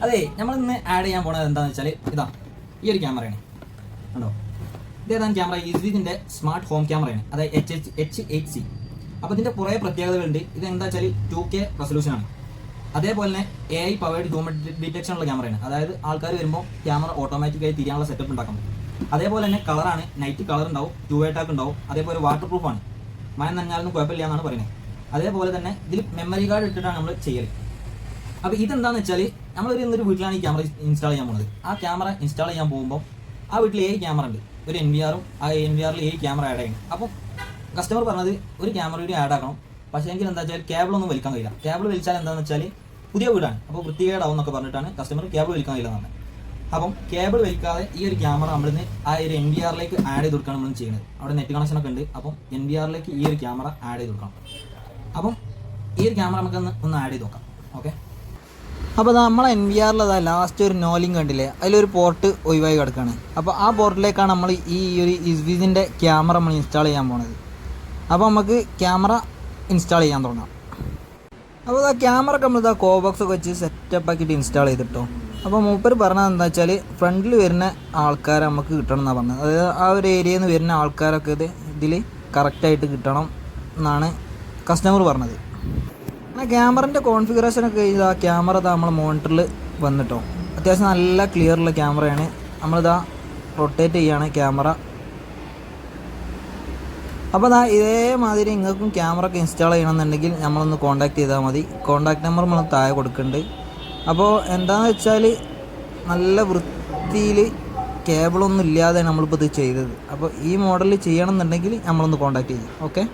അതെ, നമ്മളിന്ന് ആഡ് ചെയ്യാൻ പോകുന്നത് എന്താണെന്ന് വെച്ചാൽ ഇതാ ഈ ഒരു ക്യാമറയാണ്. കണ്ടോ, ഇതേതാണ് ക്യാമറ? ഇതിൻ്റെ സ്മാർട്ട് ഹോം ക്യാമറയാണ്, അതായത് H8C. അപ്പോൾ ഇതിൻ്റെ കുറേ പ്രത്യേകതകളുണ്ട്. ഇത് എന്താ വെച്ചാൽ 2K റെസൊല്യൂഷനാണ്. അതേപോലെ തന്നെ AI പവേർഡ് ഹ്യൂമൻ ഡിറ്റക്ഷൻ ഉള്ള ക്യാമറയാണ്. അതായത് ആൾക്കാർ വരുമ്പോൾ ക്യാമറ ഓട്ടോമാറ്റിക്കായി തിരിയാനുള്ള സെറ്റപ്പ് ഉണ്ടാക്കാം. അതേപോലെ തന്നെ കളറാണ്, നൈറ്റ് കളർ ഉണ്ടാവും, 2-way ടാക്ക് ഉണ്ടാവും. അതേപോലെ വാട്ടർ പ്രൂഫാണ്, മഴ നനഞ്ഞാലൊന്നും കുഴപ്പമില്ല എന്നാണ് പറയുന്നത്. അതേപോലെ തന്നെ ഇതിൽ മെമ്മറി കാർഡ് ഇട്ടിട്ടാണ് നമ്മൾ ചെയ്യൽ. അപ്പോൾ ഇതെന്താണെന്ന് വെച്ചാൽ നമ്മളൊരു വീട്ടിലാണ് ഈ ക്യാമറ ഇൻസ്റ്റാൾ ചെയ്യാൻ പോകുന്നത്. ആ ക്യാമറ ഇൻസ്റ്റാൾ ചെയ്യാൻ പോകുമ്പോൾ ആ വീട്ടിൽ 7 ക്യാമറ ഉണ്ട്, ഒരു NVR-ഉം ആ NVR-ൽ 7 ക്യാമറ ആഡ് ചെയ്യണം. അപ്പോൾ കസ്റ്റമർ പറഞ്ഞത് ഒരു ക്യാമറ കൂടി ആഡ് ആക്കണം, പക്ഷേ എങ്കിൽ എന്താ വെച്ചാൽ കേബിളൊന്നും വലിക്കാൻ കഴിയില്ല. കേബിൾ വലിച്ചാൽ എന്താണെന്ന് വെച്ചാൽ പുതിയ വീടാണ്, അപ്പോൾ വൃത്തികേടാവും എന്നൊക്കെ പറഞ്ഞിട്ടാണ് കസ്റ്റമർ കേബിൾ വലിക്കാൻ കഴിയില്ല എന്നാണ്. അപ്പം കേബിൾ വലിക്കാതെ ഈ ഒരു ക്യാമറ നമ്മളിന്ന് ആ ഒരു NVR-ലേക്ക് ആഡ് ചെയ്ത് കൊടുക്കണം നമ്മൾ ചെയ്യുന്നത്. അവിടെ നെറ്റ് കണക്ഷനൊക്കെ ഉണ്ട്. അപ്പം NVR-ലേക്ക് ഈ ഒരു ക്യാമറ ആഡ് ചെയ്ത് കൊടുക്കണം. അപ്പം ഈ ഒരു ക്യാമറ നമുക്ക് ഒന്ന് ആഡ് ചെയ്ത് നോക്കാം. ഓക്കെ, അപ്പോൾ നമ്മളെ NVR-ൽ ലാസ്റ്റ് ഒരു നോലിങ് കണ്ടില്ലേ, അതിലൊരു പോർട്ട് ഒഴിവായി കിടക്കുകയാണ്. അപ്പോൾ ആ പോർട്ടിലേക്കാണ് നമ്മൾ ഈ ഒരു ഇസ്വിസിൻ്റെ ക്യാമറ നമ്മൾ ഇൻസ്റ്റാൾ ചെയ്യാൻ പോണത്. അപ്പോൾ നമുക്ക് ക്യാമറ ഇൻസ്റ്റാൾ ചെയ്യാൻ തുടങ്ങാം. അപ്പോൾ ആ ക്യാമറ നമ്മൾ കോബോക്സ് ഒക്കെ വെച്ച് സെറ്റപ്പ് ആക്കിയിട്ട് ഇൻസ്റ്റാൾ ചെയ്തിട്ടോ. അപ്പോൾ മൂപ്പർ പറഞ്ഞത് എന്താ വെച്ചാൽ ഫ്രണ്ടിൽ വരുന്ന ആൾക്കാരെ നമുക്ക് കിട്ടണം എന്നാണ് പറഞ്ഞത്. അതായത് ആ ഒരു ഏരിയയിൽ നിന്ന് വരുന്ന ആൾക്കാരൊക്കെ ഇതിൽ കറക്റ്റായിട്ട് കിട്ടണം എന്നാണ് കസ്റ്റമർ പറഞ്ഞത്. അങ്ങനെ ക്യാമറൻ്റെ കോൺഫിഗറേഷനൊക്കെ ചെയ്ത് ആ ക്യാമറ നമ്മളെ മോണിറ്ററിൽ വന്നിട്ടോ. അത്യാവശ്യം നല്ല ക്ലിയറുള്ള ക്യാമറയാണ്. നമ്മളിതാ റൊട്ടേറ്റ് ചെയ്യാണ് ക്യാമറ. അപ്പോൾ ഇതേമാതിരി നിങ്ങൾക്കും ക്യാമറ ഒക്കെ ഇൻസ്റ്റാൾ ചെയ്യണമെന്നുണ്ടെങ്കിൽ നമ്മളൊന്ന് കോൺടാക്ട് ചെയ്താൽ മതി. കോൺടാക്ട് നമ്പർ നമ്മൾ താഴെ കൊടുക്കുന്നുണ്ട്. അപ്പോൾ എന്താണെന്ന് വെച്ചാൽ നല്ല വൃത്തിയിൽ കേബിളൊന്നും ഇല്ലാതെ നമ്മളിപ്പോൾ ഇത് ചെയ്തത്. അപ്പോൾ ഈ മോഡലിൽ ചെയ്യണമെന്നുണ്ടെങ്കിൽ നമ്മളൊന്ന് കോൺടാക്ട് ചെയ്യും. ഓക്കെ.